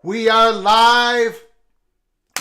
We are live.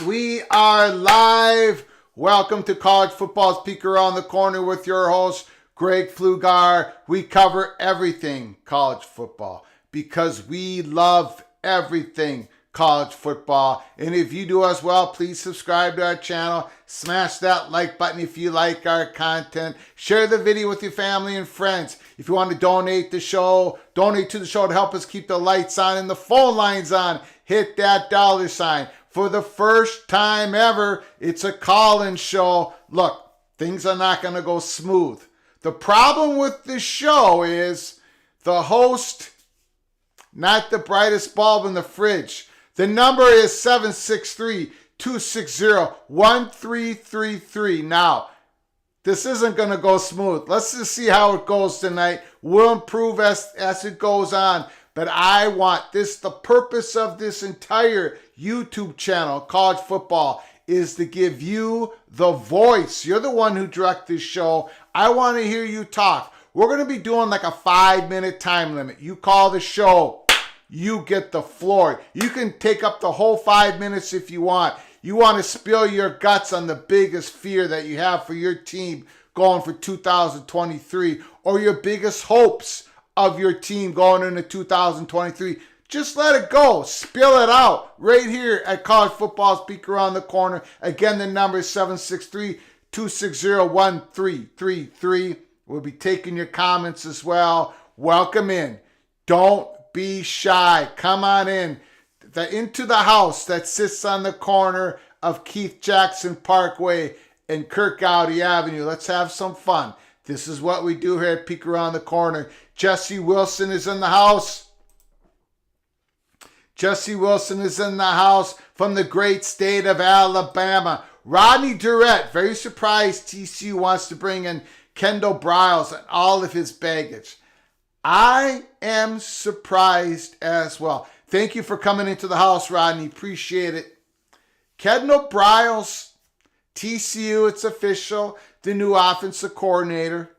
We are live. Welcome to College Football's Peek Around the Corner with your host, Greg Flugar. We cover everything college football because we love everything college football. And if you do as well, please subscribe to our channel. Smash that like button if you like our content. Share the video with your family and friends. If you want to donate to the show to help us keep the lights on and the phone lines on, hit that $sign. For the first time ever, it's a call-in show. Look, things are not going to go smooth. The problem with this show is the host, not the brightest bulb in the fridge. The number is 763-260-1333. Now, this isn't going to go smooth. Let's just see how it goes tonight. We'll improve as it goes on. But I want this, the purpose of this entire YouTube channel, College Football, is to give you the voice. You're the one who directs this show. I want to hear you talk. We're going to be doing like a 5-minute time limit. You call the show, you get the floor. You can take up the whole 5 minutes if you want. You want to spill your guts on the biggest fear that you have for your team going for 2023 or your biggest hopes of your team going into 2023. Just let it go. Spill it out right here at College Football's Peek Around the Corner. Again, the number is 763-260-1333. We'll be taking your comments as well. Welcome in. Don't be shy. Come on in. Into the house that sits on the corner of Keith Jackson Parkway and Kirkcaldy Avenue. Let's have some fun. This is what we do here at Peek Around the Corner. Jesse Wilson is in the house. Jesse Wilson is in the house from the great state of Alabama. Rodney Durrett, very surprised TCU wants to bring in Kendall Briles and all of his baggage. I am surprised as well. Thank you for coming into the house, Rodney. Appreciate it. Kendall Briles, TCU, it's official, the new offensive coordinator.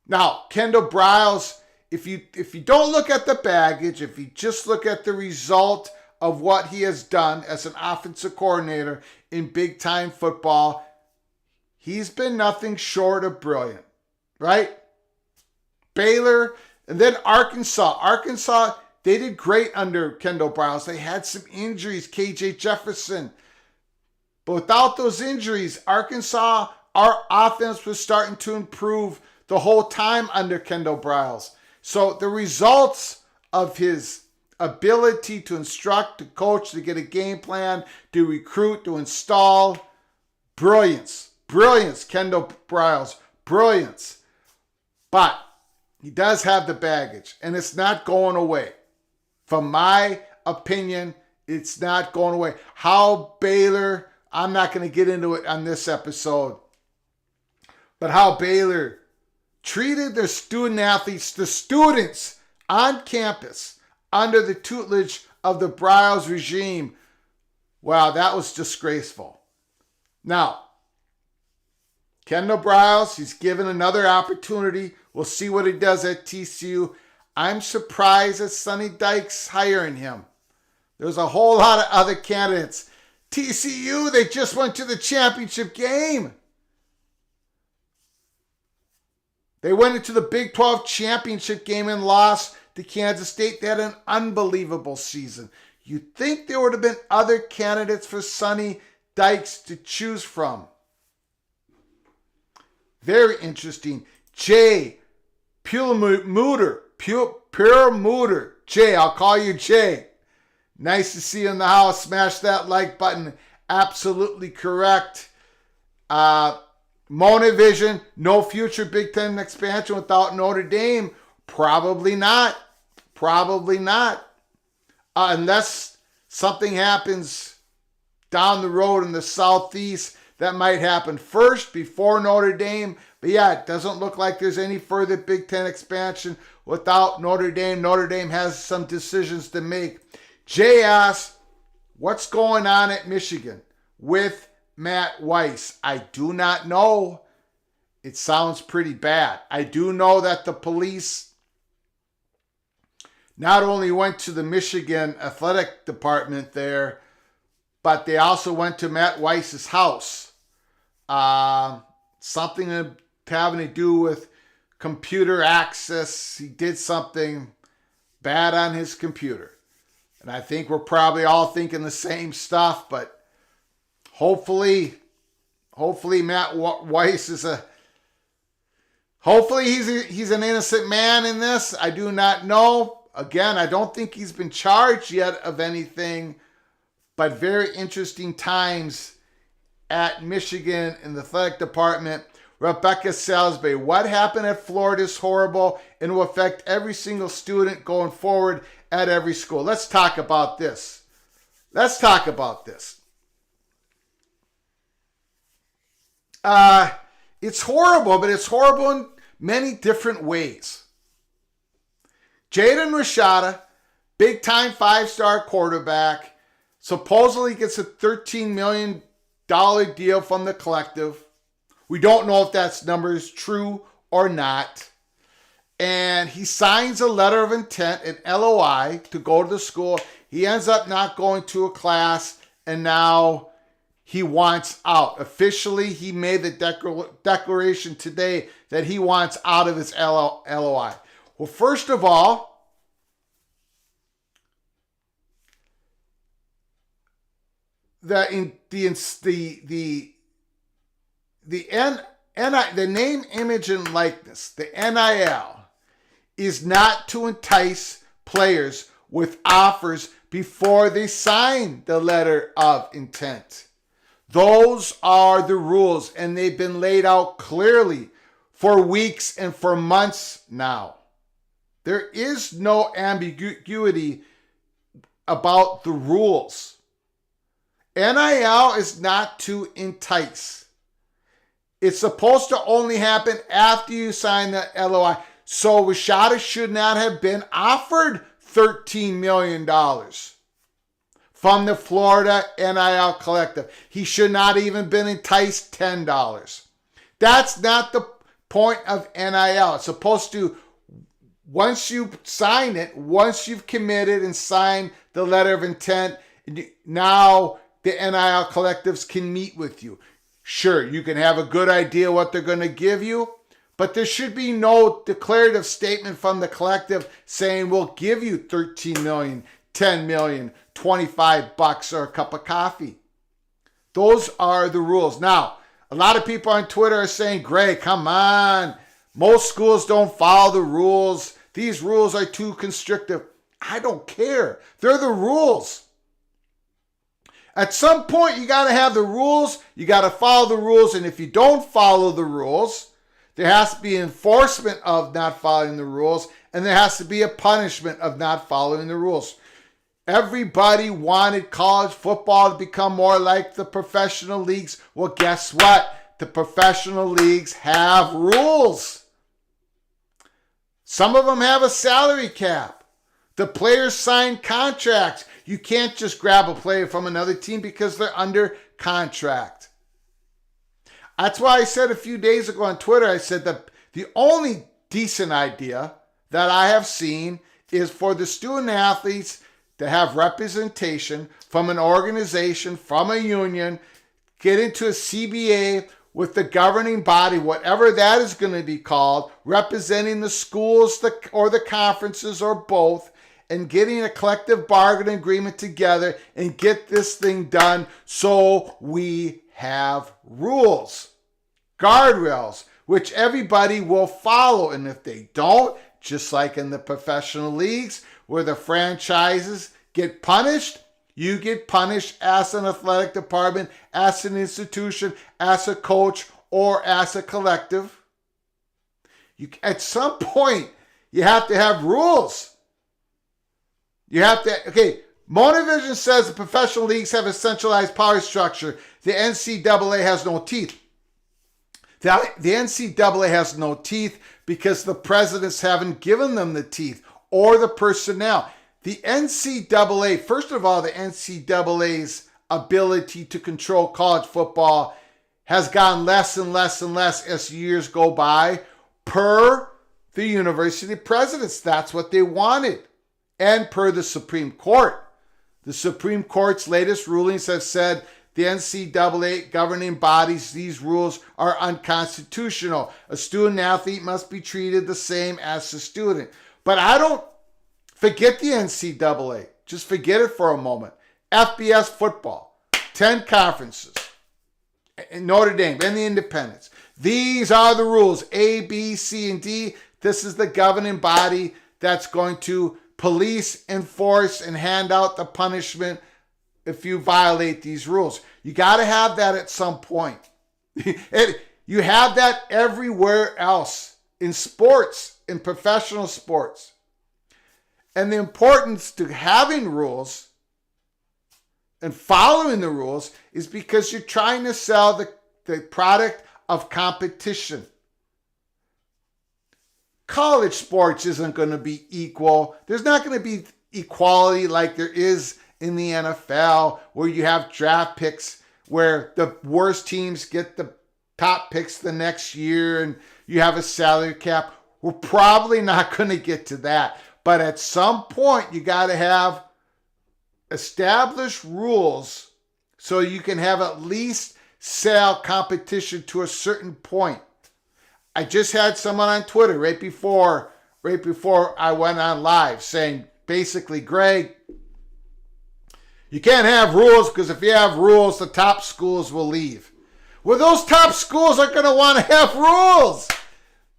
Now, Kendall Briles, if you don't look at the baggage, if you just look at the result of what he has done as an offensive coordinator in big-time football, he's been nothing short of brilliant, right? Baylor, and then Arkansas. Arkansas, they did great under Kendall Briles. They had some injuries, KJ Jefferson. But without those injuries, Arkansas, our offense was starting to improve the whole time under Kendall Briles. So the results of his ability to instruct, to coach, to get a game plan, to recruit, to install, brilliance. Brilliance, Kendall Briles. Brilliance. But he does have the baggage, and it's not going away. From my opinion, it's not going away. How Baylor, I'm not going to get into it on this episode, but how Baylor treated their student athletes, the students on campus under the tutelage of the Briles regime. Wow, that was disgraceful. Now, Kendall Briles, he's given another opportunity. We'll see what he does at TCU. I'm surprised at Sonny Dykes hiring him. There's a whole lot of other candidates. TCU, they just went to the championship game. They went into the Big 12 championship game and lost to Kansas State. They had an unbelievable season. You'd think there would have been other candidates for Sonny Dykes to choose from. Very interesting. Jay Perlmutter. Jay, I'll call you Jay. Nice to see you in the house. Smash that like button. Absolutely correct. Mona Vision, no future Big Ten expansion without Notre Dame. Probably not. Probably not. Unless something happens down the road in the Southeast, that might happen first before Notre Dame. But yeah, it doesn't look like there's any further Big Ten expansion without Notre Dame. Notre Dame has some decisions to make. Jay asks, what's going on at Michigan with Matt Weiss? I do not know. It sounds pretty bad. I do know that the police not only went to the Michigan athletic department there, but they also went to Matt Weiss's house. Something having to do with computer access. He did something bad on his computer. And I think we're probably all thinking the same stuff, but hopefully Matt Weiss is hopefully he's an innocent man in this. I do not know. Again, I don't think he's been charged yet of anything, but very interesting times at Michigan in the athletic department. Rebecca Salisbury, what happened at Florida is horrible and will affect every single student going forward at every school. Let's talk about this. It's horrible, but it's horrible in many different ways. Jaden Rashada, big-time five-star quarterback, supposedly gets a $13 million deal from the collective. We don't know if that number is true or not. And he signs a letter of intent, an LOI, to go to the school. He ends up not going to a class, and now he wants out. Officially, he made the declaration today that he wants out of his LOI. Well, first of all, the name, image, and likeness, the NIL, is not to entice players with offers before they sign the letter of intent. Those are the rules, and they've been laid out clearly for weeks and for months now. There is no ambiguity about the rules. NIL is not to entice. It's supposed to only happen after you sign the LOI. So Rashada should not have been offered $13 million from the Florida NIL collective. He should not even been enticed $10. That's not the point of NIL. It's supposed to, once you sign it, once you've committed and signed the letter of intent, now the NIL collectives can meet with you. Sure, you can have a good idea what they're going to give you, but there should be no declarative statement from the collective saying we'll give you $13 million, $10 million, $25 or a cup of coffee. Those are the rules. Now, a lot of people on Twitter are saying, Greg, come on. Most schools don't follow the rules. These rules are too constrictive. I don't care. They're the rules. At some point, you got to have the rules. You got to follow the rules. And if you don't follow the rules, there has to be enforcement of not following the rules. And there has to be a punishment of not following the rules. Everybody wanted college football to become more like the professional leagues. Well, guess what? The professional leagues have rules. Some of them have a salary cap. The players sign contracts. You can't just grab a player from another team because they're under contract. That's why I said a few days ago on Twitter, I said that the only decent idea that I have seen is for the student athletes to have representation from an organization, from a union, get into a CBA with the governing body, whatever that is going to be called, representing the schools or the conferences or both, and getting a collective bargaining agreement together and get this thing done so we have rules, guardrails, which everybody will follow. And if they don't, just like in the professional leagues where the franchises get punished, you get punished as an athletic department, as an institution, as a coach, or as a collective. At some point, you have to have rules. You have to, okay, Monovision says the professional leagues have a centralized power structure. The NCAA has no teeth. The NCAA has no teeth because the presidents haven't given them the teeth or the personnel. The NCAA, first of all, the NCAA's ability to control college football has gotten less and less and less as years go by per the university presidents. That's what they wanted. And per the Supreme Court. The Supreme Court's latest rulings have said the NCAA governing bodies, these rules are unconstitutional. A student athlete must be treated the same as a student. But I don't forget the NCAA. Just forget it for a moment. FBS football, 10 conferences, and Notre Dame, and the independents. These are the rules, A, B, C, and D. This is the governing body that's going to police, enforce, and hand out the punishment if you violate these rules. You got to have that at some point. You have that everywhere else in sports, in professional sports. And the importance to having rules and following the rules is because you're trying to sell the product of competition. College sports isn't going to be equal. There's not going to be equality like there is in the NFL, where you have draft picks where the worst teams get the top picks the next year and you have a salary cap. We're probably not going to get to that. But at some point, you got to have established rules so you can have at least sell competition to a certain point. I just had someone on Twitter right before I went on live saying, basically, Greg, you can't have rules because if you have rules, the top schools will leave. Well, those top schools are going to want to have rules.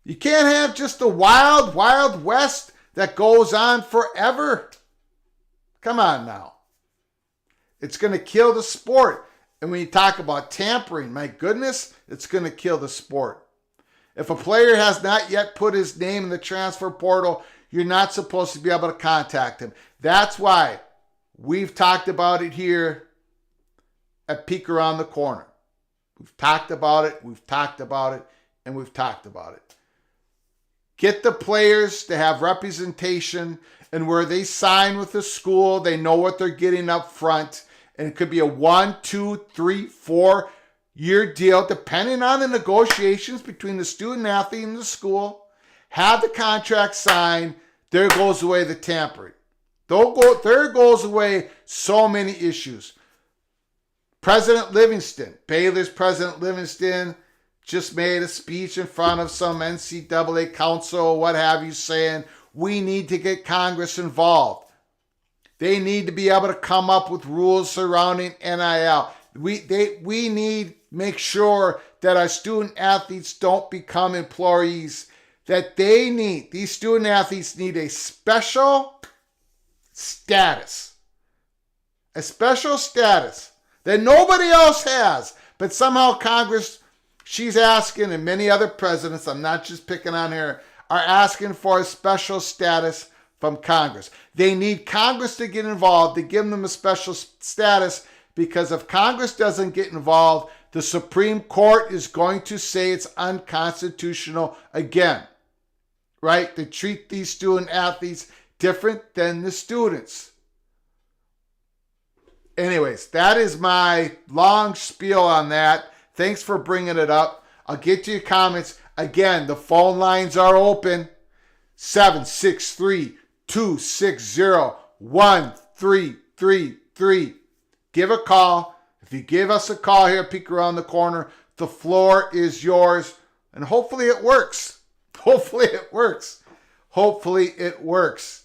You can't have just the wild, wild west that goes on forever. Come on now. It's going to kill the sport. And when you talk about tampering, my goodness, it's going to kill the sport. If a player has not yet put his name in the transfer portal, you're not supposed to be able to contact him. That's why we've talked about it here at Peek Around the Corner. We've talked about it, and we've talked about it. Get the players to have representation, and where they sign with the school, they know what they're getting up front. And it could be a 1, 2, 3, 4-year deal, depending on the negotiations between the student athlete and the school. Have the contract signed. There goes away the tampering. There goes away so many issues. President Livingston, Baylor's President Livingston, just made a speech in front of some NCAA council, what have you, saying we need to get Congress involved. They need to be able to come up with rules surrounding NIL. We need make sure that our student athletes don't become employees. That these student athletes need a special status. A special status that nobody else has. But somehow Congress, she's asking, and many other presidents, I'm not just picking on her, are asking for a special status from Congress. They need Congress to get involved, to give them a special status, because if Congress doesn't get involved, the Supreme Court is going to say it's unconstitutional again, right? To treat these student athletes different than the students. Anyways, that is my long spiel on that. Thanks for bringing it up. I'll get to your comments. Again, the phone lines are open. 763-260-1333. Give a call. If you give us a call here, peek around the corner, the floor is yours. And hopefully it works. Hopefully it works. Hopefully it works.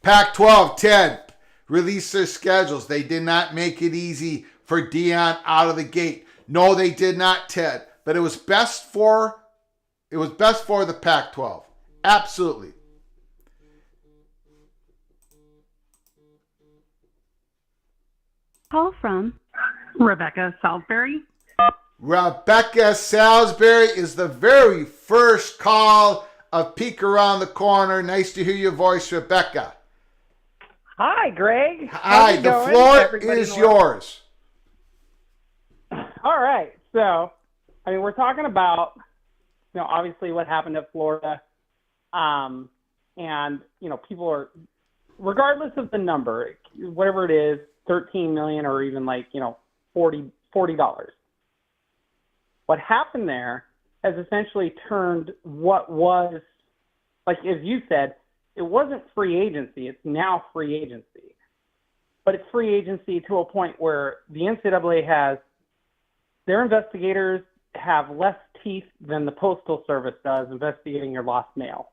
Pac-12, Ted, released their schedules. They did not make it easy for Dion out of the gate. No, they did not, Ted. But it was best for the Pac-12. Absolutely. Call from Rebecca Salisbury. Rebecca Salisbury is the very first call of Peek Around the Corner. Nice to hear your voice, Rebecca. Hi, Greg. Hi, the floor is yours. All right. So, I mean, we're talking about, obviously what happened at Florida. And, people are, regardless of the number, whatever it is, 13 million or even $40. What happened there has essentially turned what was, as you said, it wasn't free agency. It's now free agency. But it's free agency to a point where the NCAA has, their investigators have less teeth than the Postal Service does investigating your lost mail.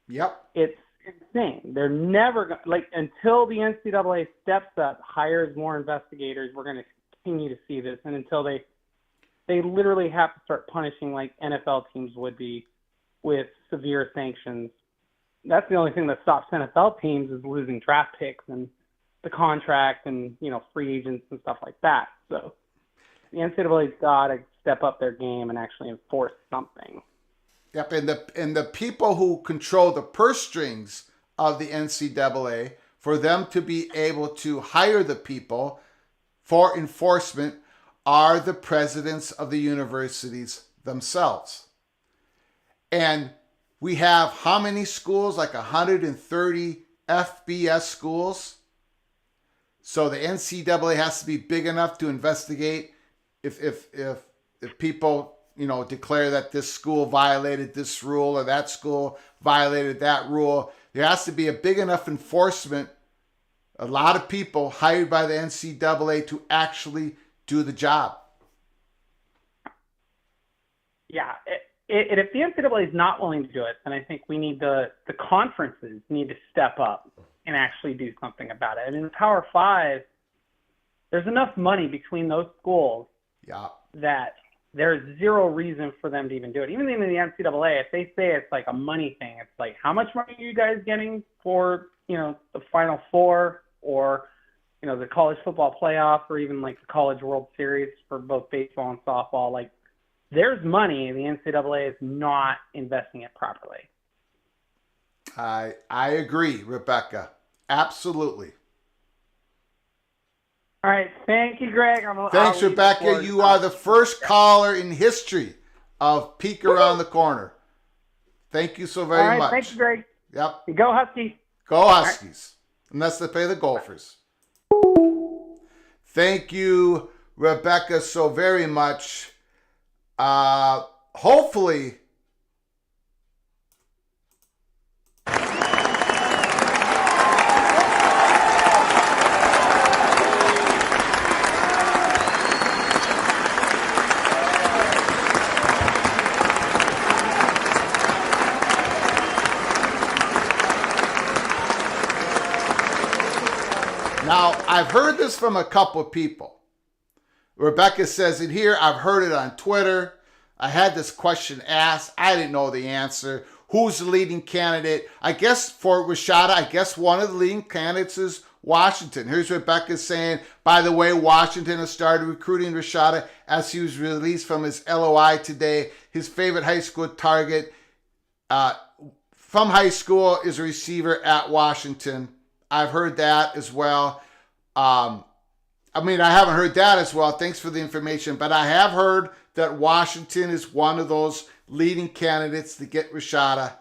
Yep. It's insane. They're never going to, until the NCAA steps up, hires more investigators, we're going to continue to see this. And until they literally have to start punishing like NFL teams would be with severe sanctions. That's the only thing that stops NFL teams is losing draft picks and the contract and, free agents and stuff like that. So the NCAA's got to step up their game and actually enforce something. Yep, and the people who control the purse strings of the NCAA, for them to be able to hire the people for enforcement, are the presidents of the universities themselves. And we have how many schools? Like 130 FBS schools. So the NCAA has to be big enough to investigate if people, declare that this school violated this rule or that school violated that rule. There has to be a big enough enforcement, a lot of people hired by the NCAA to actually do the job. Yeah, if the NCAA is not willing to do it, then I think we need the conferences need to step up and actually do something about it. And in the Power Five, there's enough money between those schools that there's zero reason for them to even do it. Even in the NCAA, if they say it's like a money thing, it's like, how much money are you guys getting for, the Final Four or, the college football playoff or even like the College World Series for both baseball and softball? There's money, and the NCAA is not investing it properly. I agree, Rebecca. Absolutely. All right. Thank you, Greg. Thanks, Rebecca. You are the first caller in history of Peek Around the Corner. Thank you so very much. Thanks, Greg. Yep. Go Huskies. Go Huskies. Unless they play the Gophers. Thank you, Rebecca, so very much. Hopefully, now, I've heard this from a couple of people. Rebecca says it here. I've heard it on Twitter. I had this question asked. I didn't know the answer. Who's the leading candidate? I guess for Rashada, I guess one of the leading candidates is Washington. Here's Rebecca saying, by the way, Washington has started recruiting Rashada as he was released from his LOI today. His favorite high school target from high school is a receiver at Washington. I've heard that as well. I haven't heard that as well. Thanks for the information. But I have heard that Washington is one of those leading candidates to get Rashada.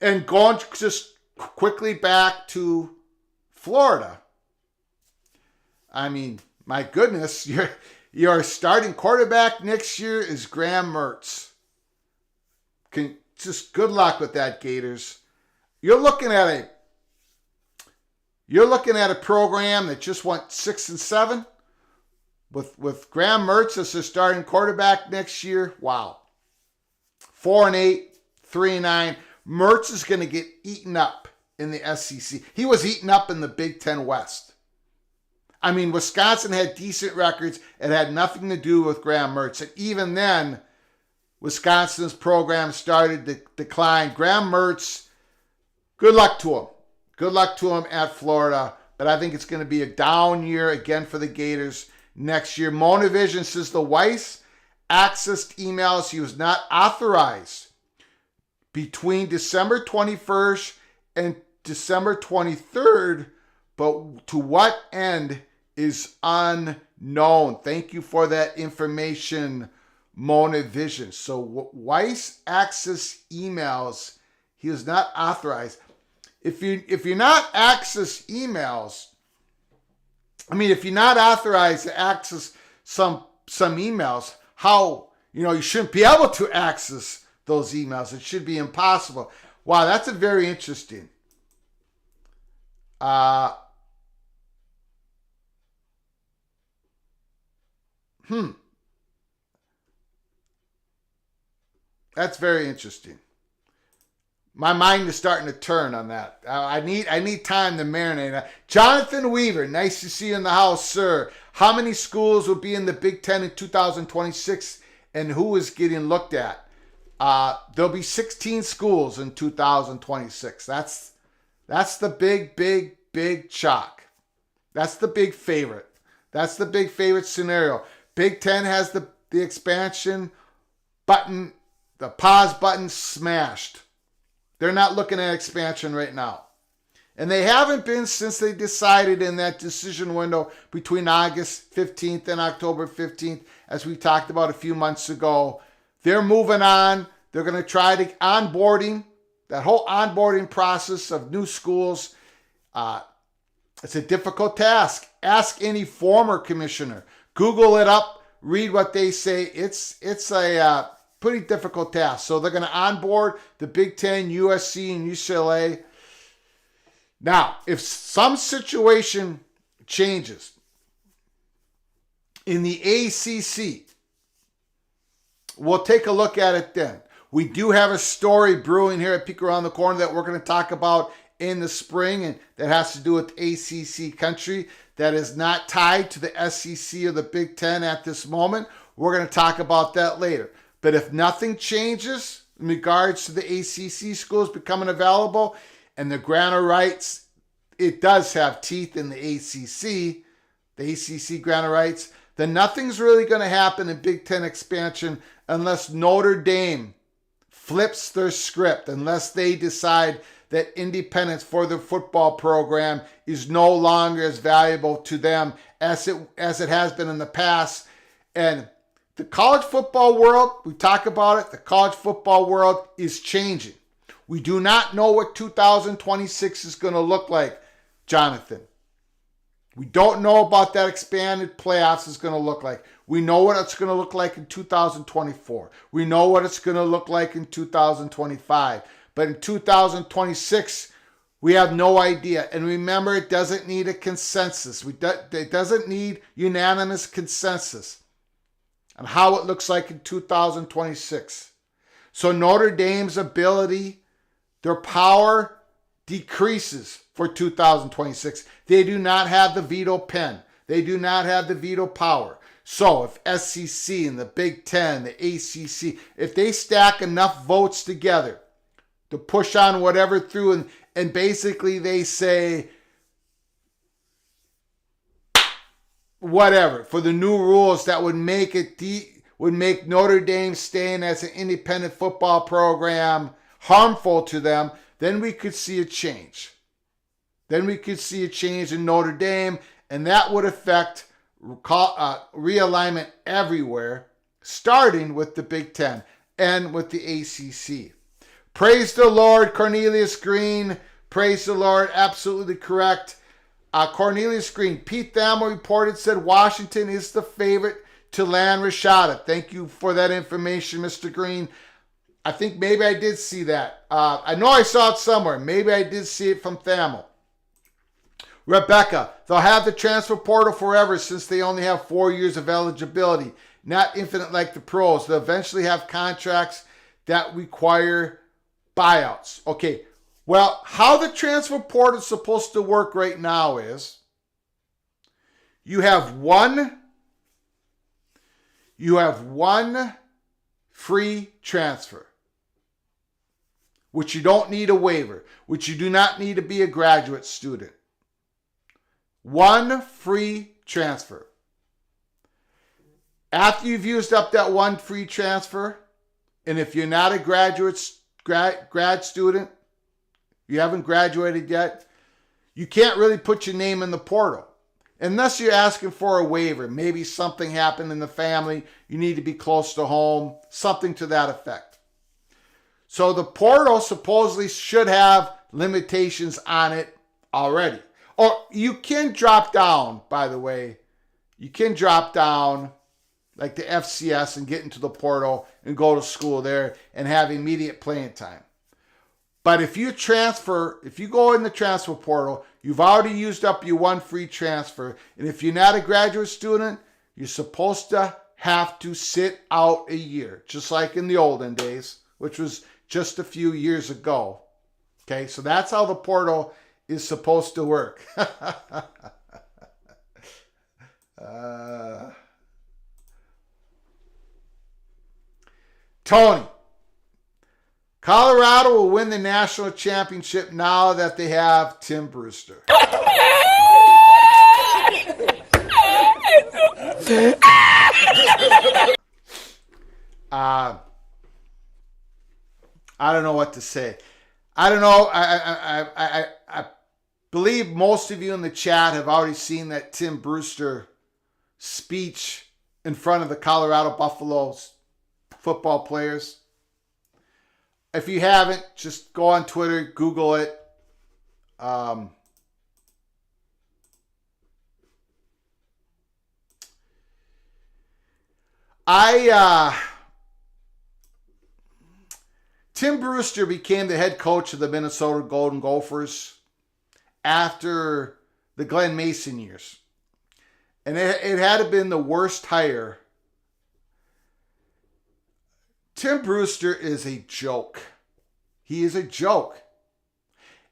And going just quickly back to Florida. I mean, my goodness, your starting quarterback next year is Graham Mertz. Just good luck with that, Gators. You're looking at a program that just went 6-7 with Graham Mertz as their starting quarterback next year. Wow. 4-8, 3-9. Mertz is going to get eaten up in the SEC. He was eaten up in the Big Ten West. I mean, Wisconsin had decent records. It had nothing to do with Graham Mertz. And even then, Wisconsin's program started to decline. Graham Mertz, good luck to him. Good luck to him at Florida. But I think it's going to be a down year again for the Gators next year. Monavision says the Weiss accessed emails he was not authorized between December 21st and December 23rd, but to what end is unknown. Thank you for that information, Monavision. So Weiss access emails he is not authorized. If you're not access emails, if you're not authorized to access some emails, how you shouldn't be able to access those emails. It should be impossible. Wow, that's a very interesting. That's very interesting. My mind is starting to turn on that. I need time to marinate. Jonathan Weaver, nice to see you in the house, sir. How many schools will be in the Big Ten in 2026, and who is getting looked at? There'll be 16 schools in 2026. That's the big shock. That's the big favorite. That's the big favorite scenario. Big Ten has the expansion button, the pause button smashed. They're not looking at expansion right now. And they haven't been since they decided in that decision window between August 15th and October 15th, as we talked about a few months ago. They're moving on. They're going to try to onboarding, that whole onboarding process of new schools. It's a difficult task. Ask any former commissioner. Google it up. Read what they say. It's a pretty difficult task. So they're going to onboard the Big Ten, USC, and UCLA. Now, if some situation changes in the ACC, we'll take a look at it then. We do have a story brewing here at Peek Around the Corner that we're going to talk about in the spring, and that has to do with ACC country that is not tied to the SEC or the Big Ten at this moment. We're going to talk about that later. But if nothing changes in regards to the ACC schools becoming available and the grant of rights, it does have teeth in the ACC grant of rights, then nothing's really going to happen in Big Ten expansion unless Notre Dame flips their script, unless they decide that independence for the football program is no longer as valuable to them as it has been in the past. And the college football world, we talk about it, the college football world is changing. We do not know what 2026 is going to look like, Jonathan. We don't know about that expanded playoffs is going to look like. We know what it's going to look like in 2024. We know what it's going to look like in 2025. But in 2026, we have no idea. And remember, it doesn't need a consensus. It doesn't need unanimous consensus on how it looks like in 2026. So Notre Dame's ability, their power decreases for 2026. They do not have the veto pen. They do not have the veto power. So if SEC and the Big Ten, the ACC, if they stack enough votes together to push on whatever through, and basically they say whatever for the new rules that would make Notre Dame staying as an independent football program harmful to them, then we could see a change. Then we could see a change in Notre Dame, and that would affect realignment everywhere, starting with the Big Ten and with the ACC. Praise the Lord, Cornelius Green. Praise the Lord. Absolutely correct. Cornelius Green. Pete Thamel reported, said Washington is the favorite to land Rashada. Thank you for that information, Mr. Green. I think maybe I did see that. I know I saw it somewhere. Maybe I did see it from Thamel. Rebecca, they'll have the transfer portal forever since they only have 4 years of eligibility. Not infinite like the pros. They'll eventually have contracts that require buyouts. Okay, well, how the transfer portal is supposed to work right now is you have one free transfer, which you don't need a waiver, which you do not need to be a graduate student. One free transfer. After you've used up that one free transfer, and if you're not a grad student, you haven't graduated yet, you can't really put your name in the portal. Unless you're asking for a waiver. Maybe something happened in the family, you need to be close to home, something to that effect. So the portal supposedly should have limitations on it already. Or you can drop down, by the way. You can drop down like the FCS and get into the portal and go to school there and have immediate playing time. But if you go in the transfer portal, you've already used up your one free transfer. And if you're not a graduate student, you're supposed to have to sit out a year, just like in the olden days, which was just a few years ago. Okay, so that's how the portal is supposed to work. Tony, Colorado will win the national championship now that they have Tim Brewster. I don't know what to say. I don't know. I believe most of you in the chat have already seen that Tim Brewster speech in front of the Colorado Buffaloes football players. If you haven't, just go on Twitter, Google it. Tim Brewster became the head coach of the Minnesota Golden Gophers after the Glenn Mason years. And it had been the worst hire. Tim Brewster is a joke. He is a joke.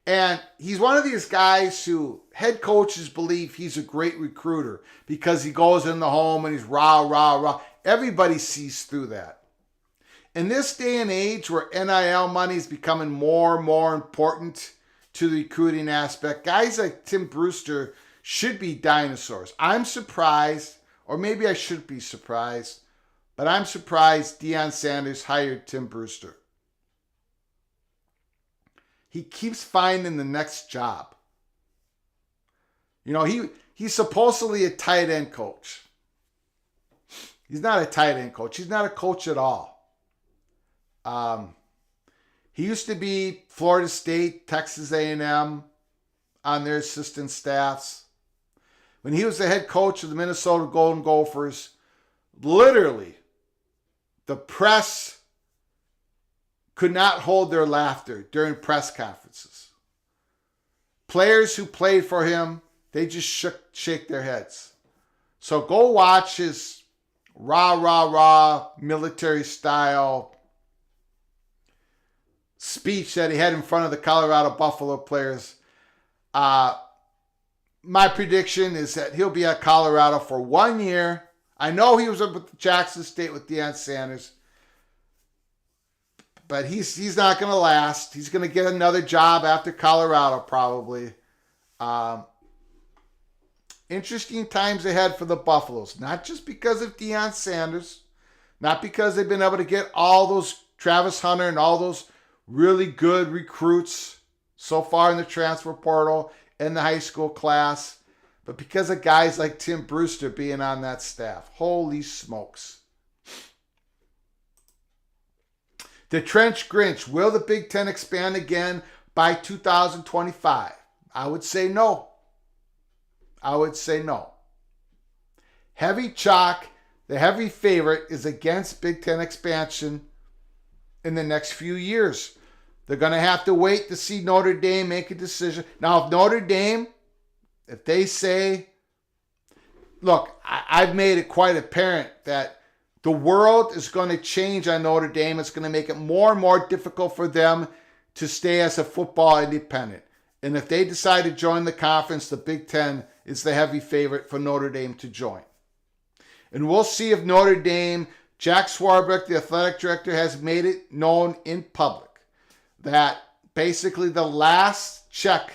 And he's one of these guys who head coaches believe he's a great recruiter because he goes in the home and he's rah, rah, rah. Everybody sees through that. In this day and age where NIL money is becoming more and more important to the recruiting aspect, guys like Tim Brewster should be dinosaurs. I'm surprised, or maybe I should be surprised, but I'm surprised Deion Sanders hired Tim Brewster. He keeps finding the next job. You know, he's supposedly a tight end coach. He's not a tight end coach. He's not a coach at all. He used to be Florida State, Texas A&M on their assistant staffs. When he was the head coach of the Minnesota Golden Gophers, literally, the press could not hold their laughter during press conferences. Players who played for him, they just shake their heads. So go watch his rah military style speech that he had in front of the Colorado Buffalo players. My prediction is that he'll be at Colorado for 1 year. I know he was up at Jackson State with Deion Sanders, but he's not going to last. He's going to get another job after Colorado probably. Interesting times ahead for the Buffaloes, not just because of Deion Sanders, not because they've been able to get all those Travis Hunter and all those really good recruits so far in the transfer portal in the high school class, but because of guys like Tim Brewster being on that staff. Holy smokes. The Trench Grinch, will the Big Ten expand again by 2025? I would say no. Heavy chalk, the heavy favorite, is against Big Ten expansion in the next few years. They're going to have to wait to see Notre Dame make a decision. Now, if Notre Dame, if they say, look, I've made it quite apparent that the world is going to change on Notre Dame. It's going to make it more and more difficult for them to stay as a football independent. And if they decide to join the conference, the Big Ten is the heavy favorite for Notre Dame to join. And we'll see if Notre Dame, Jack Swarbrick, the athletic director, has made it known in public that basically the last check,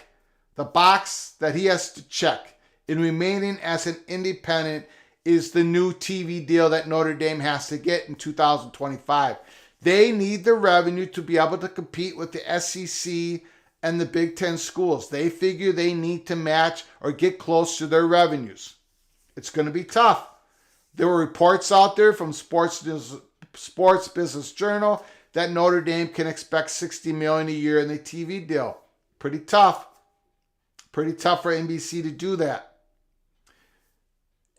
the box that he has to check in remaining as an independent, is the new TV deal that Notre Dame has to get in 2025. They need the revenue to be able to compete with the SEC and the Big Ten schools. They figure they need to match or get close to their revenues. It's going to be tough. There were reports out there from Sports Business Journal that Notre Dame can expect $60 million a year in the TV deal. Pretty tough. Pretty tough for NBC to do that.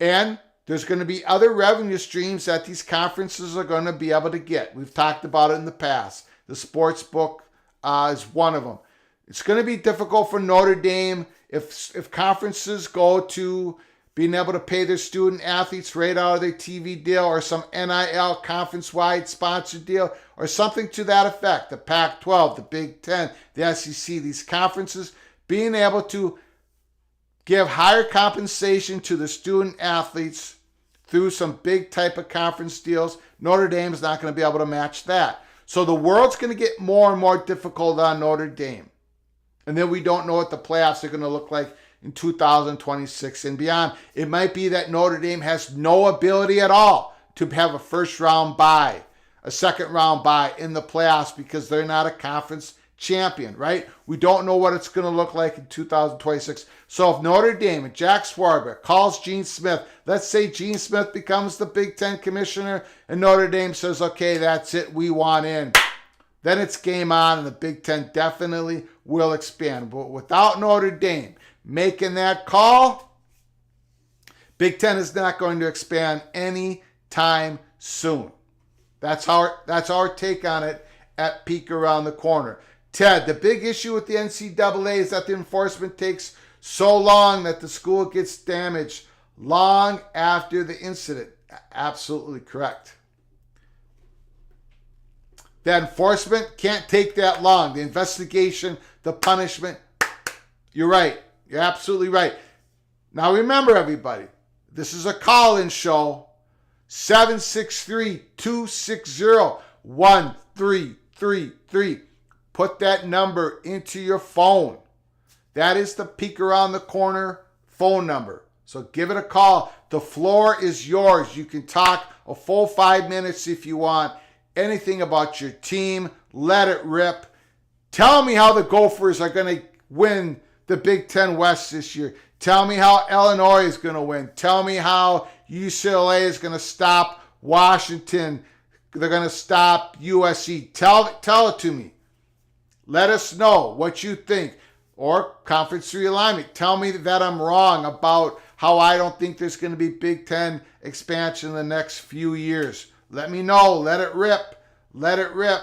And there's going to be other revenue streams that these conferences are going to be able to get. We've talked about it in the past. The sports book is one of them. It's going to be difficult for Notre Dame if conferences go to being able to pay their student athletes right out of their TV deal or some NIL conference-wide sponsored deal or something to that effect. The Pac-12, the Big Ten, the SEC, these conferences being able to give higher compensation to the student athletes through some big type of conference deals. Notre Dame is not going to be able to match that. So the world's going to get more and more difficult on Notre Dame. And then we don't know what the playoffs are going to look like in 2026 and beyond. It might be that Notre Dame has no ability at all to have a first round bye, a second round bye in the playoffs because they're not a conference champion, right? We don't know what it's going to look like in 2026. So if Notre Dame and Jack Swarbrick calls Gene Smith, let's say Gene Smith becomes the Big Ten commissioner and Notre Dame says, okay, that's it, we want in. Then it's game on and the Big Ten definitely will expand. But without Notre Dame making that call, Big Ten is not going to expand anytime soon. That's our take on it at Peek Around the Corner. Ted, the big issue with the NCAA is that the enforcement takes so long that the school gets damaged long after the incident. Absolutely correct. The enforcement can't take that long. The investigation, the punishment. You're right. You're absolutely right. Now remember, everybody, this is a call-in show. 763-260-1333. Put that number into your phone. That is the Peek Around the Corner phone number. So give it a call. The floor is yours. You can talk a full 5 minutes if you want. Anything about your team, let it rip. Tell me how the Gophers are going to win the Big Ten West this year. Tell me how Illinois is going to win. Tell me how UCLA is going to stop Washington. They're going to stop USC. Tell it to me. Let us know what you think. Or conference realignment. Tell me that I'm wrong about how I don't think there's going to be Big Ten expansion in the next few years. Let me know. Let it rip. Let it rip.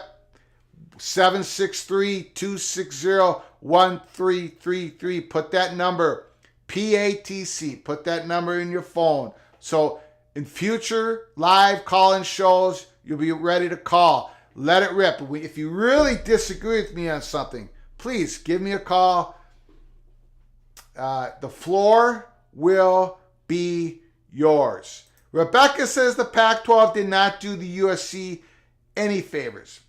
763-260-1333. Put that number, PATC. Put that number in your phone. So in future live call-in shows, you'll be ready to call. Let it rip. If you really disagree with me on something, please give me a call. The floor will be yours. Rebecca says the Pac-12 did not do the USC any favors.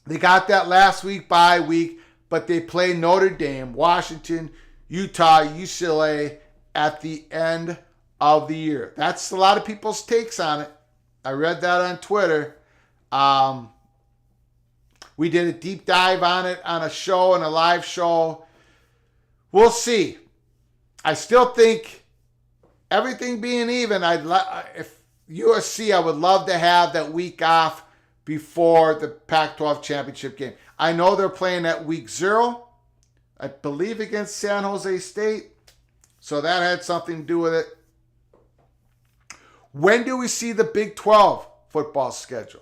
They got that last week bye week, but they play Notre Dame, Washington, Utah, UCLA at the end of the year. That's a lot of people's takes on it. I read that on Twitter. We did a deep dive on it on a show, and a live show. We'll see. I still think everything being even, if USC, I would love to have that week off before the Pac-12 championship game. I know they're playing at week 0, I believe against San Jose State. So that had something to do with it. When do we see the Big 12 football schedule?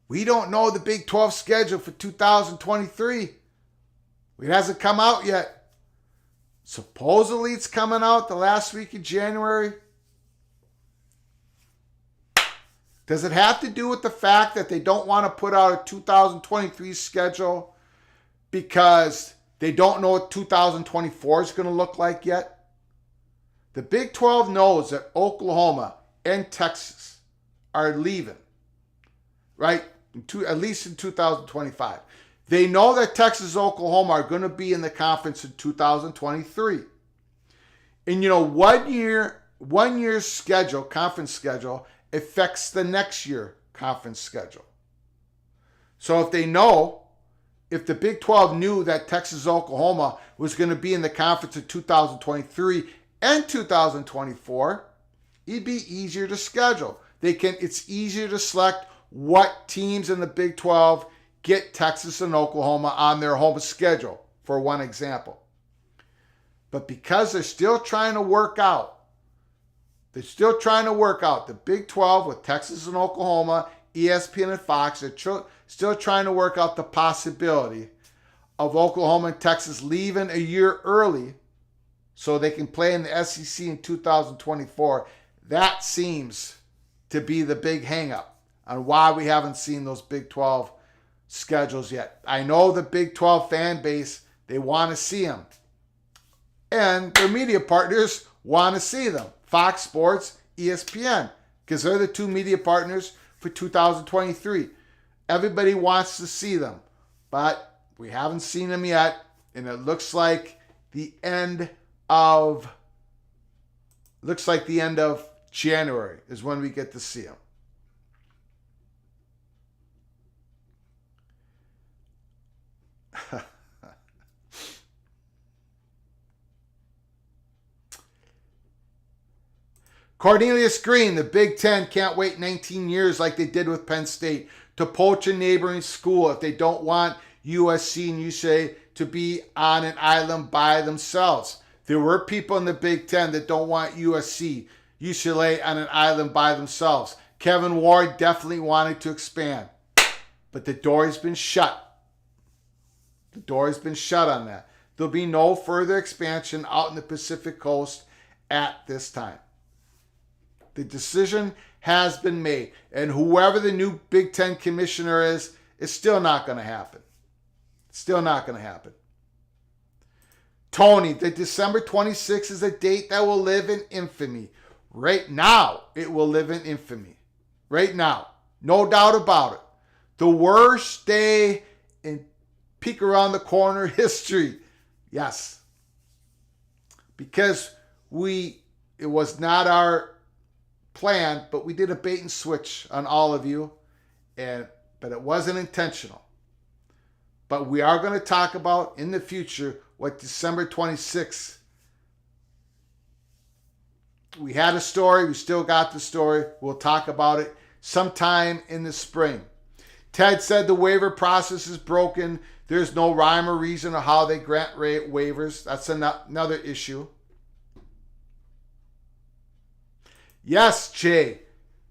We don't know the Big 12 schedule for 2023. It hasn't come out yet. Supposedly it's coming out the last week of January. Does it have to do with the fact that they don't want to put out a 2023 schedule because they don't know what 2024 is going to look like yet? The Big 12 knows that Oklahoma and Texas are leaving, right? At least in 2025. They know that Texas and Oklahoma are going to be in the conference in 2023. And 1 year's schedule, conference schedule, affects the next year conference schedule. So if the Big 12 knew that Texas and Oklahoma was going to be in the conference in 2023 and 2024, it'd be easier to schedule. It's easier to select what teams in the Big 12 get Texas and Oklahoma on their home schedule, for one example. But because they're still trying to work out the Big 12 with Texas and Oklahoma, ESPN and Fox, they're still trying to work out the possibility of Oklahoma and Texas leaving a year early so they can play in the SEC in 2024. That seems to be the big hang-up on why we haven't seen those Big 12 schedules yet. I know the Big 12 fan base, they want to see them. And their media partners want to see them. Fox Sports, ESPN, because they're the two media partners for 2023. Everybody wants to see them, but we haven't seen them yet, and it looks like the end of January is when we get to see them. Cornelius Green, the Big Ten can't wait 19 years like they did with Penn State to poach a neighboring school if they don't want USC and UCLA to be on an island by themselves. There were people in the Big Ten that don't want USC, UCLA on an island by themselves. Kevin Ward definitely wanted to expand, but the door has been shut. The door has been shut on that. There'll be no further expansion out in the Pacific Coast at this time. The decision has been made, and whoever the new Big Ten commissioner is, it's still not going to happen. Still not going to happen. Tony, the December 26th is a date that will live in infamy. Right now, it will live in infamy. Right now. No doubt about it. The worst day in peek around the corner history. Yes. Because it was not our plan, but we did a bait and switch on all of you, but it wasn't intentional. But we are going to talk about in the future what December 26th. We had a story. We still got the story. We'll talk about it sometime in the spring. Ted said the waiver process is broken. There's no rhyme or reason of how they grant waivers. That's another issue. Yes, Jay.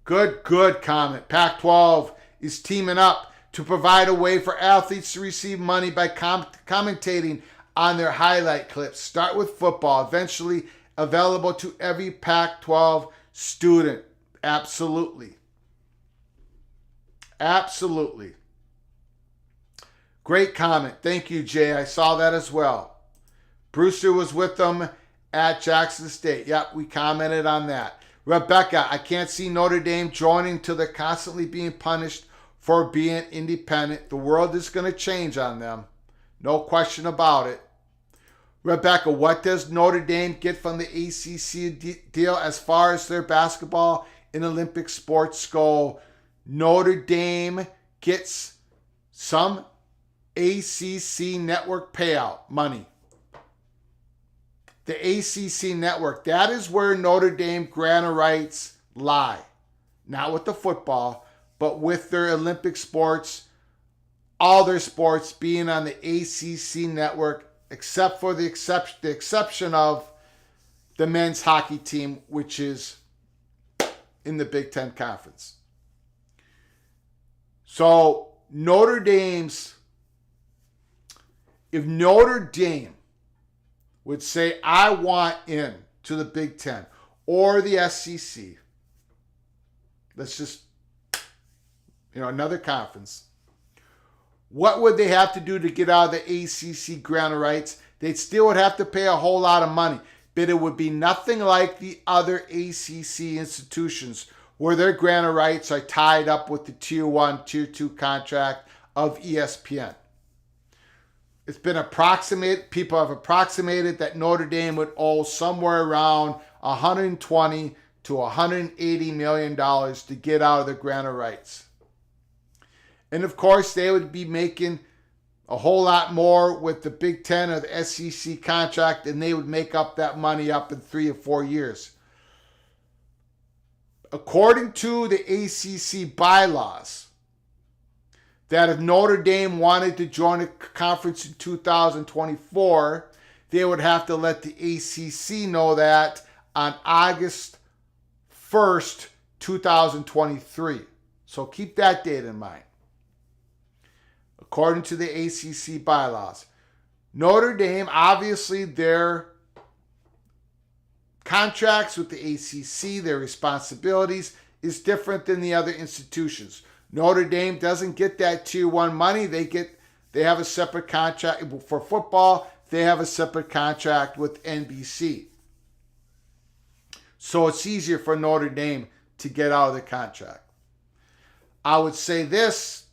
Good comment. Pac-12 is teaming up to provide a way for athletes to receive money by commentating on their highlight clips. Start with football, eventually available to every Pac-12 student. Absolutely. Absolutely. Great comment. Thank you, Jay. I saw that as well. Brewster was with them at Jackson State. Yep, we commented on that. Rebecca, I can't see Notre Dame joining till they're constantly being punished for being independent. The world is going to change on them. No question about it. Rebecca, what does Notre Dame get from the ACC deal as far as their basketball and Olympic sports go? Notre Dame gets some ACC network payout money. The ACC network, that is where Notre Dame grant rights lie. Not with the football, but with their Olympic sports, all their sports being on the ACC network, except for the exception of the men's hockey team, which is in the Big Ten Conference. So if Notre Dame would say, I want in to the Big Ten or the SEC, let's just, another conference, what would they have to do to get out of the ACC grant rights? They still would have to pay a whole lot of money, but it would be nothing like the other ACC institutions where their grant rights are tied up with the Tier 1, Tier 2 contract of ESPN. It's been people have approximated that Notre Dame would owe somewhere around $120 to $180 million to get out of the grant rights. And of course, they would be making a whole lot more with the Big Ten or the SEC contract, and they would make up that money up in 3 or 4 years. According to the ACC bylaws, that if Notre Dame wanted to join a conference in 2024, they would have to let the ACC know that on August 1st, 2023. So keep that date in mind. According to the ACC bylaws, Notre Dame, obviously their contracts with the ACC, their responsibilities is different than the other institutions. Notre Dame doesn't get that Tier 1 money. They have a separate contract for football. They have a separate contract with NBC. So it's easier for Notre Dame to get out of the contract. I would say this,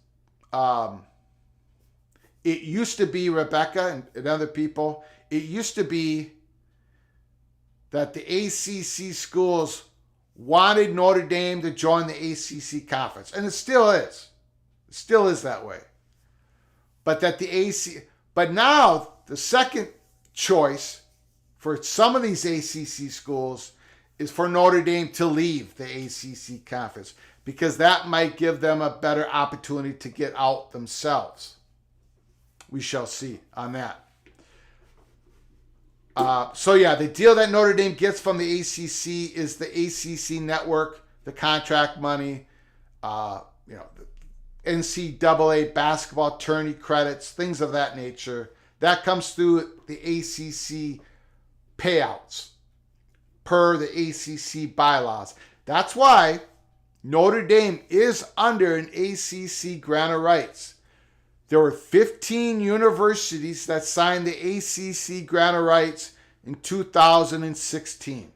it used to be, Rebecca and other people, it used to be that the ACC schools wanted Notre Dame to join the ACC conference. And it still is. It still is that way. But but now the second choice for some of these ACC schools is for Notre Dame to leave the ACC conference, because that might give them a better opportunity to get out themselves. We shall see on that. The deal that Notre Dame gets from the ACC is the ACC network, the contract money, the NCAA basketball tourney credits, things of that nature. That comes through the ACC payouts per the ACC bylaws. That's why Notre Dame is under an ACC grant of rights. There were 15 universities that signed the ACC grant of rights in 2016.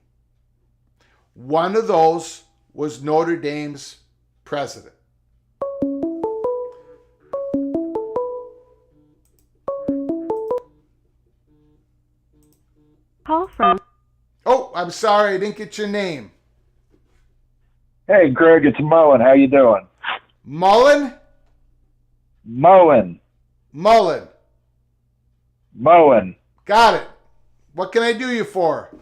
One of those was Notre Dame's president. Call from. Oh, I'm sorry, I didn't get your name. Hey, Greg, it's Mullen. How you doing? Mullen? Mullen. Got it. What can I do you for?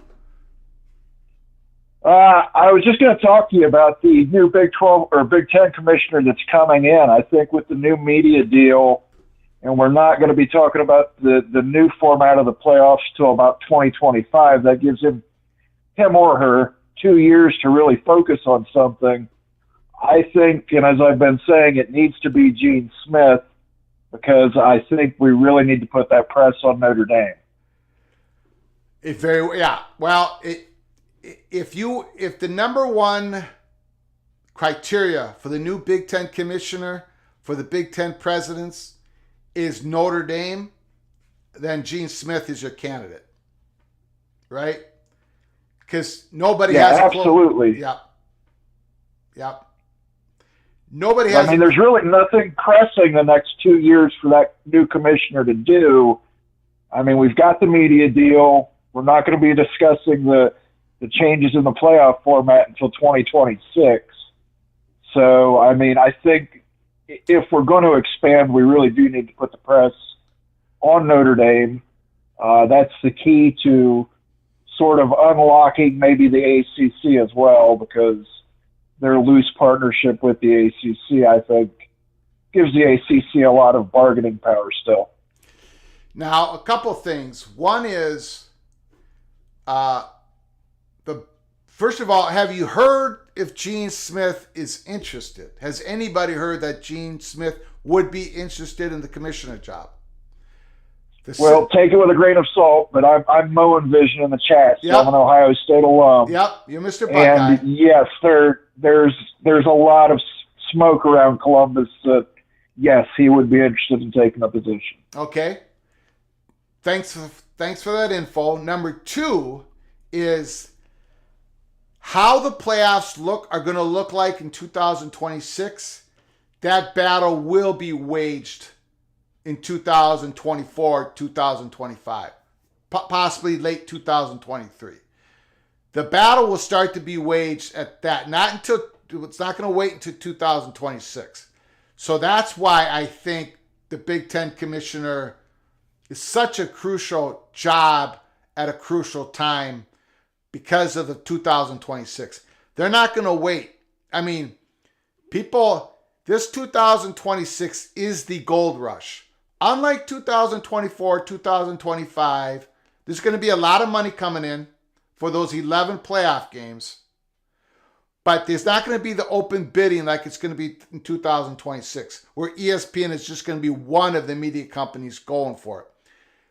I was just going to talk to you about the new Big 12 or Big 10 commissioner that's coming in. I think with the new media deal, and we're not going to be talking about the new format of the playoffs till about 2025. That gives him or her 2 years to really focus on something. I think, and as I've been saying, it needs to be Gene Smith because I think we really need to put that press on Notre Dame. If the number one criteria for the new Big Ten commissioner, for the Big Ten presidents, is Notre Dame, then Gene Smith is your candidate, right? Because nobody has absolutely. Yep. Nobody has. I mean, there's really nothing pressing the next 2 years for that new commissioner to do. I mean, we've got the media deal. We're not going to be discussing the changes in the playoff format until 2026. So, I mean, I think if we're going to expand, we really do need to put the press on Notre Dame. That's the key to sort of unlocking maybe the ACC as well, because their loose partnership with the ACC, I think, gives the ACC a lot of bargaining power still. Now, a couple things. One is, first of all, have you heard if Gene Smith is interested? Has anybody heard that Gene Smith would be interested in the commissioner job? Well, take it with a grain of salt, but I'm mowing vision in the chat, so I'm an Ohio State alum. Yep, you're Mr. Buckeye. And yes, there's a lot of smoke around Columbus that, yes, he would be interested in taking a position. Okay. Thanks for that info. Number two is how the playoffs are going to look like in 2026. That battle will be waged in 2024, 2025, possibly late 2023. The battle will start to be waged at that. It's not going to wait until 2026. So that's why I think the Big Ten commissioner is such a crucial job at a crucial time because of the 2026. They're not going to wait. I mean, this 2026 is the gold rush. Unlike 2024, 2025, there's going to be a lot of money coming in for those 11 playoff games. But there's not going to be the open bidding like it's going to be in 2026, where ESPN is just going to be one of the media companies going for it.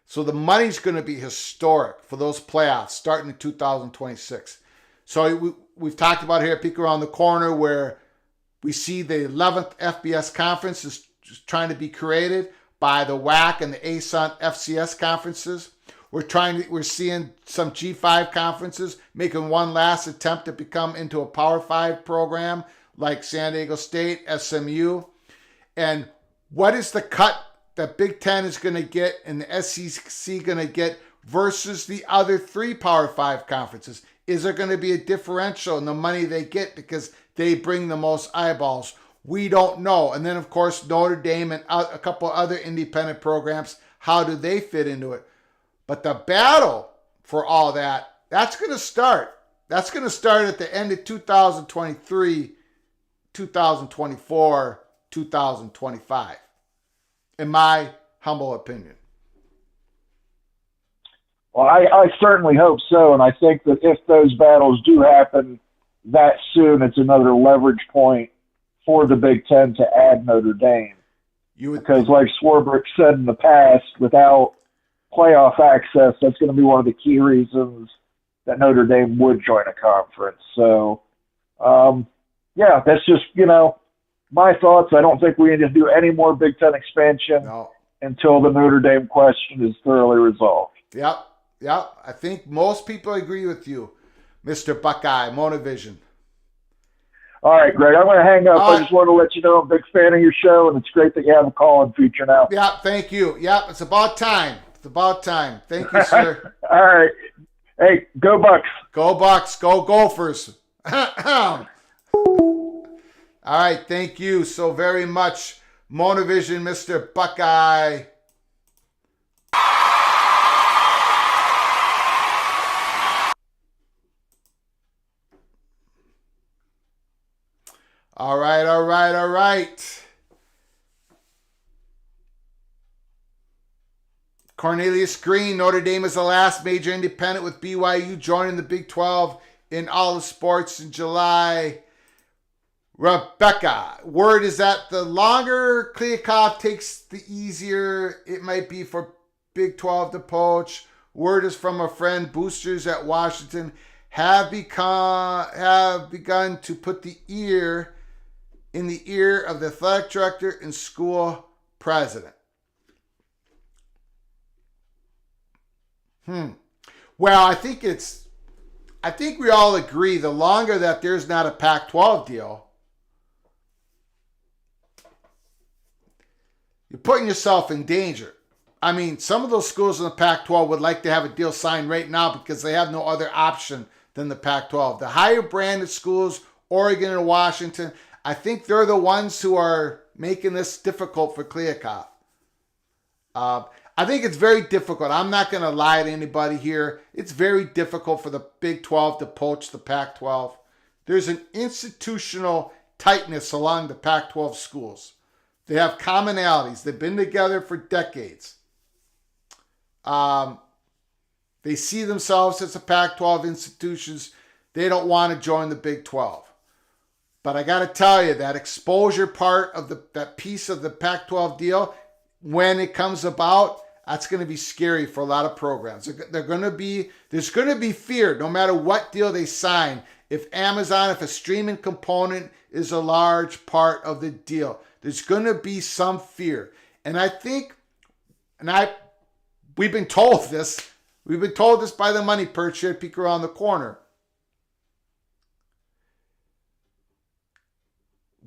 So the money's going to be historic for those playoffs starting in 2026. So we've talked about here at Peek Around the Corner where we see the 11th FBS conference is just trying to be created by the WAC and the ASUN FCS conferences. We're seeing some G5 conferences making one last attempt to become into a Power 5 program like San Diego State, SMU. And what is the cut that Big Ten is going to get and the SEC going to get versus the other three Power 5 conferences? Is there going to be a differential in the money they get because they bring the most eyeballs? We don't know. And then, of course, Notre Dame and a couple other independent programs, how do they fit into it? But the battle for all that's going to start. That's going to start at the end of 2023, 2024, 2025, in my humble opinion. Well, I certainly hope so. And I think that if those battles do happen that soon, it's another leverage point for the Big Ten to add Notre Dame. Because like Swarbrick said in the past, without playoff access, that's going to be one of the key reasons that Notre Dame would join a conference. So, that's just, my thoughts. I don't think we need to do any more Big Ten expansion until the Notre Dame question is thoroughly resolved. Yep. I think most people agree with you, Mr. Buckeye, Monovision. All right, Greg, I'm going to hang up. I just want to let you know I'm a big fan of your show, and it's great that you have a call-in feature now. Yeah, thank you. Yeah, it's about time. Thank you, sir. All right. Hey, go Bucks. Go Bucks. Go Gophers. All right, thank you so very much, Monovision, Mr. Buckeye. All right. Cornelius Green, Notre Dame is the last major independent with BYU joining the Big 12 in all the sports in July. Rebecca, word is that the longer Kliavkoff takes, the easier it might be for Big 12 to poach. Word is from a friend, boosters at Washington have begun to put the ear in the ear of the athletic director and school president. Well, I think we all agree the longer that there's not a Pac-12 deal, you're putting yourself in danger. I mean, some of those schools in the Pac-12 would like to have a deal signed right now because they have no other option than the Pac-12. The higher branded schools, Oregon and Washington, I think they're the ones who are making this difficult for Kliavkoff. I think it's very difficult. I'm not going to lie to anybody here. It's very difficult for the Big 12 to poach the Pac-12. There's an institutional tightness along the Pac-12 schools. They have commonalities. They've been together for decades. They see themselves as a Pac-12 institutions. They don't want to join the Big 12. But I got to tell you, that exposure part of that piece of the Pac-12 deal, when it comes about, that's going to be scary for a lot of programs. There's going to be fear no matter what deal they sign. If a streaming component is a large part of the deal, there's going to be some fear. And I think, we've been told this by the Money Perch here at Peek Around the Corner.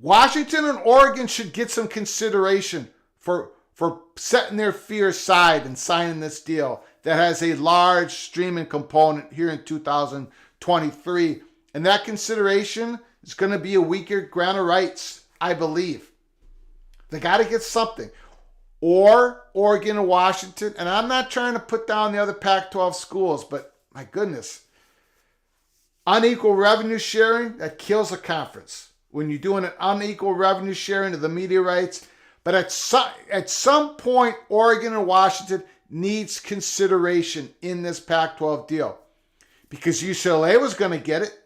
Washington and Oregon should get some consideration for setting their fear aside and signing this deal that has a large streaming component here in 2023. And that consideration is going to be a weaker grant of rights, I believe. They got to get something. Or Oregon and Washington. And I'm not trying to put down the other Pac-12 schools, but my goodness. Unequal revenue sharing, that kills a conference. When you're doing an unequal revenue sharing of the media rights. But at some point, Oregon and Washington needs consideration in this Pac-12 deal. Because UCLA was going to get it.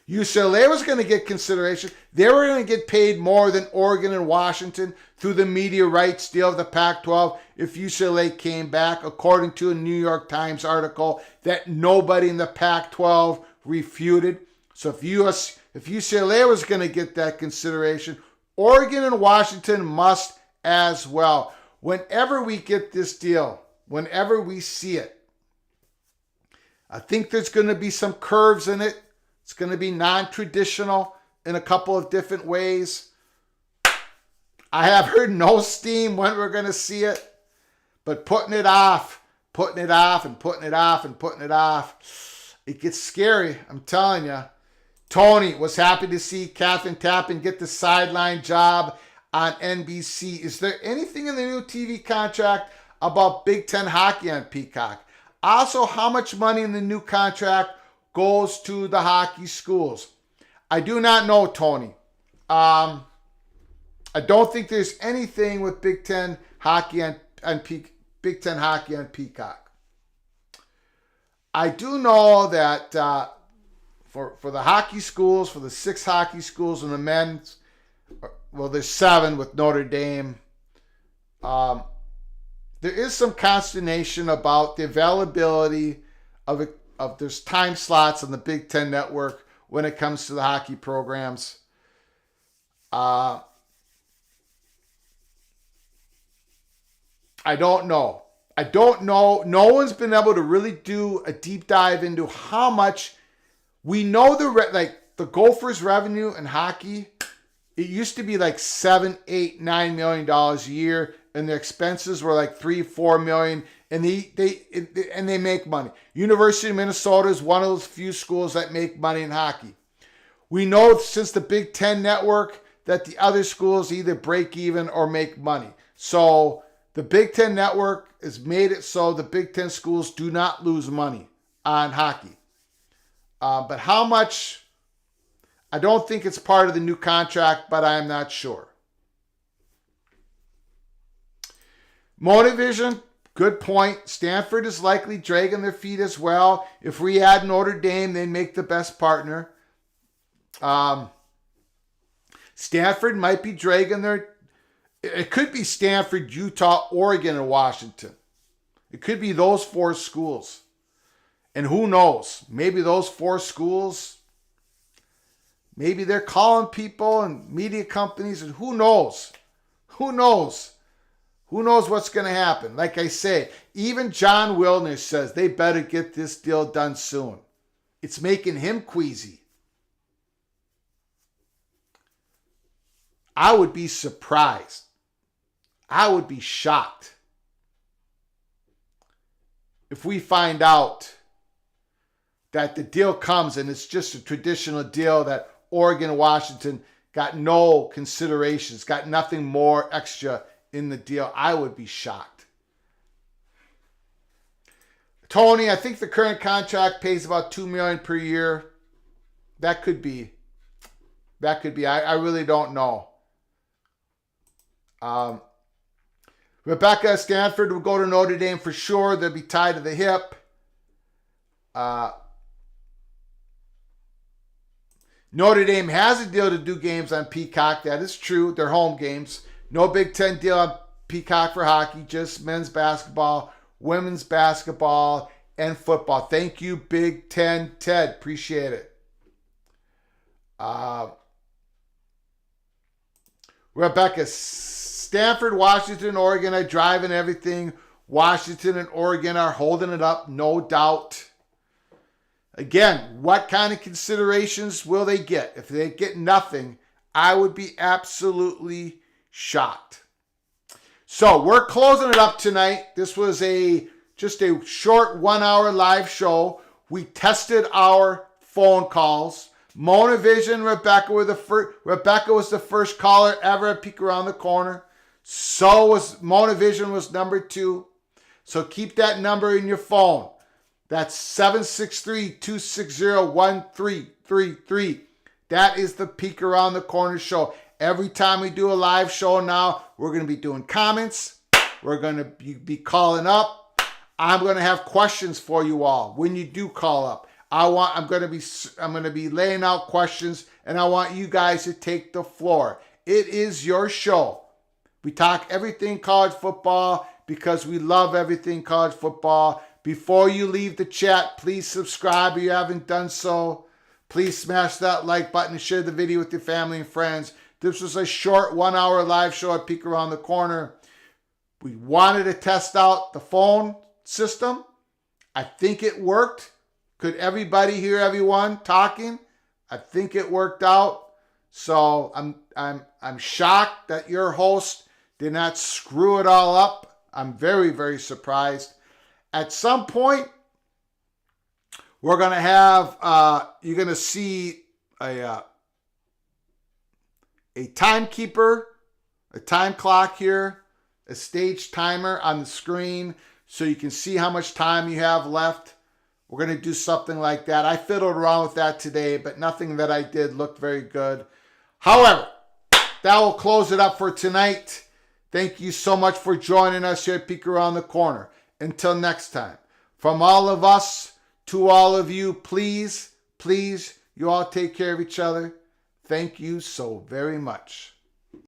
UCLA was going to get consideration. They were going to get paid more than Oregon and Washington through the media rights deal of the Pac-12 if UCLA came back, according to a New York Times article that nobody in the Pac-12 refuted. So if UCLA was going to get that consideration, Oregon and Washington must as well. Whenever we get this deal, whenever we see it, I think there's going to be some curves in it. It's going to be non-traditional in a couple of different ways. I have heard no steam when we're going to see it, but putting it off, it gets scary, I'm telling you. Tony was happy to see Catherine Tappan get the sideline job on NBC. Is there anything in the new TV contract about Big Ten hockey on Peacock? Also, how much money in the new contract goes to the hockey schools? I do not know, Tony. I don't think there's anything with Big Ten hockey on Big Ten hockey on Peacock. I do know that for the hockey schools, for the 6 hockey schools and the men's, well, there's 7 with Notre Dame. There is some consternation about the availability of there's time slots on the Big Ten network when it comes to the hockey programs. I don't know. No one's been able to really do a deep dive into how much. We know the Gophers' revenue in hockey. It used to be like $7, $8, $9 million a year, and their expenses were like $3-4 million, and they make money. University of Minnesota is one of those few schools that make money in hockey. We know since the Big Ten network that the other schools either break even or make money. So the Big Ten network has made it so the Big Ten schools do not lose money on hockey. But how much, I don't think it's part of the new contract, but I'm not sure. Motivision, good point. Stanford is likely dragging their feet as well. If we add Notre Dame, they make the best partner. Stanford might be dragging their... It could be Stanford, Utah, Oregon, and Washington. It could be those 4 schools. And who knows? Maybe those 4 schools, maybe they're calling people and media companies, and who knows? Who knows? Who knows what's going to happen? Like I say, even John Wilner says they better get this deal done soon. It's making him queasy. I would be surprised. I would be shocked if we find out that the deal comes and it's just a traditional deal that Oregon and Washington got no considerations, got nothing more extra in the deal. I would be shocked. Tony, I think the current contract pays about $2 million per year. That could be. I really don't know. Rebecca, Stanford will go to Notre Dame for sure. They'll be tied to the hip. Notre Dame has a deal to do games on Peacock. That is true. They're home games. No Big Ten deal on Peacock for hockey. Just men's basketball, women's basketball, and football. Thank you, Big Ten Ted. Appreciate it. Rebecca, Stanford, Washington, Oregon are driving everything. Washington and Oregon are holding it up, no doubt. Again, what kind of considerations will they get? If they get nothing, I would be absolutely shocked. So we're closing it up tonight. This was just a short 1-hour live show. We tested our phone calls. Monavision, Rebecca was the first caller ever at Peek Around the Corner. So was Monavision was number 2. So keep that number in your phone. That's 763-260-1333. That is the Peek Around the Corner show. Every time we do a live show now, we're going to be doing comments. We're going to be calling up. I'm going to have questions for you all when you do call up. I'm going to be laying out questions, and I want you guys to take the floor. It is your show. We talk everything college football because we love everything college football. Before you leave the chat, please subscribe if you haven't done so. Please smash that like button and share the video with your family and friends. This was a short 1-hour live show at Peek Around the Corner. We wanted to test out the phone system. I think it worked. Could everybody hear everyone talking? I think it worked out. So I'm shocked that your host did not screw it all up. I'm very, very surprised. At some point, we're going to have, you're going to see a timekeeper, a time clock here, a stage timer on the screen so you can see how much time you have left. We're going to do something like that. I fiddled around with that today, but nothing that I did looked very good. However, that will close it up for tonight. Thank you so much for joining us here at Peek Around the Corner. Until next time, from all of us to all of you, please, you all take care of each other. Thank you so very much.